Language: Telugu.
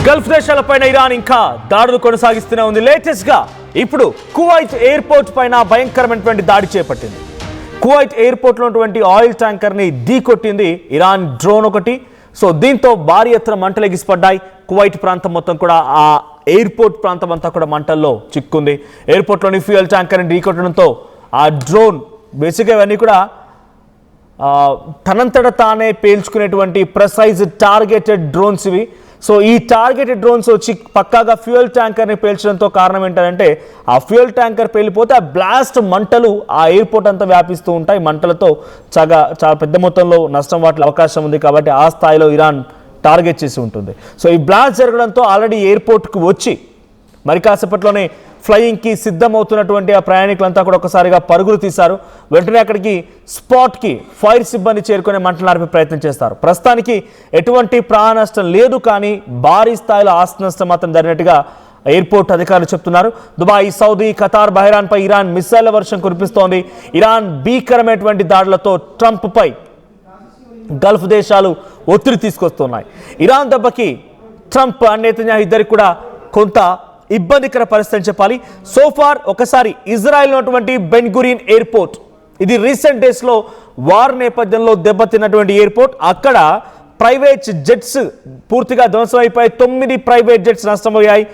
గల్ఫ్ దేశాలపైన ఇరాన్ ఇంకా దాడులు కొనసాగిస్తూనే ఉంది. లేటెస్ట్ గా ఇప్పుడు కువైట్ ఎయిర్పోర్ట్ పైన భయంకరమైనటువంటి దాడి చేపట్టింది. కువైట్ ఎయిర్పోర్ట్ లో ఉన్నటువంటి ఆయిల్ ట్యాంకర్ ని ఢీకొట్టింది ఇరాన్ డ్రోన్ ఒకటి. సో దీంతో భారీ ఎత్తున మంటలు ఎగిసిపడ్డాయి. కువైట్ ప్రాంతం మొత్తం కూడా ఆ ఎయిర్పోర్ట్ ప్రాంతం అంతా కూడా మంటల్లో చిక్కుంది. ఎయిర్పోర్ట్లోని ఫ్యూయల్ ట్యాంకర్ ని ఢీకొట్టడంతో ఆ డ్రోన్ బేసిక్గా ఇవన్నీ కూడా తనంతట తానే పేల్చుకునేటువంటి ప్రెసైజ్ టార్గెటెడ్ డ్రోన్స్ ఇవి. సో ఈ టార్గెటెడ్ డ్రోన్స్ వచ్చి పక్కాగా ఫ్యూయల్ ట్యాంకర్ని పేల్చడంతో కారణం ఏంటంటే ఆ ఫ్యూయల్ ట్యాంకర్ పేలిపోతే ఆ బ్లాస్ట్ మంటలు ఆ ఎయిర్పోర్ట్ అంతా వ్యాపిస్తూ ఉంటాయి. మంటలతో చాలా పెద్ద మొత్తంలో నష్టం వాటికి అవకాశం ఉంది. కాబట్టి ఆ స్థాయిలో ఇరాన్ టార్గెట్ చేసి ఉంటుంది. సో ఈ బ్లాస్ట్ జరగడంతో ఆల్రెడీ ఎయిర్పోర్ట్కి వచ్చి మరి కాసేపట్లోనే ఫ్లయింగ్కి సిద్ధమవుతున్నటువంటి ఆ ప్రయాణికులంతా కూడా ఒకసారిగా పరుగులు తీశారు. వెంటనే అక్కడికి స్పాట్కి ఫైర్ సిబ్బంది చేరుకునే మంటలు ఆర్పే ప్రయత్నం చేస్తారు. ప్రస్తుతానికి ఎటువంటి ప్రాణ నష్టం లేదు, కానీ భారీ స్థాయిలో ఆస్తి నష్టం మాత్రం జరిగినట్టుగా ఎయిర్పోర్ట్ అధికారులు చెప్తున్నారు. దుబాయ్, సౌదీ, ఖతార్, బహ్రెయిన్పై ఇరాన్ మిస్సైళ్ల వర్షం కురిపిస్తోంది. ఇరాన్ భీకరమైనటువంటి దాడులతో ట్రంప్పై గల్ఫ్ దేశాలు ఒత్తిడి తీసుకొస్తున్నాయి. ఇరాన్ దెబ్బకి ట్రంప్, నెతన్యాహు ఇద్దరికి కూడా కొంత ఇబ్బందికర పరిస్థితి అని చెప్పాలి. సోఫార్ ఒకసారి ఇజ్రాయెల్ ఉన్నటువంటి బెన్ గురియన్ ఎయిర్పోర్ట్, ఇది రీసెంట్ డేస్లో వార్ నేపథ్యంలో దెబ్బతిన్నటువంటి ఎయిర్పోర్ట్. అక్కడ ప్రైవేట్ జెట్స్ పూర్తిగా ధ్వంసమైపోయాయి. 9 ప్రైవేట్ జెట్స్ నష్టమయ్యాయి.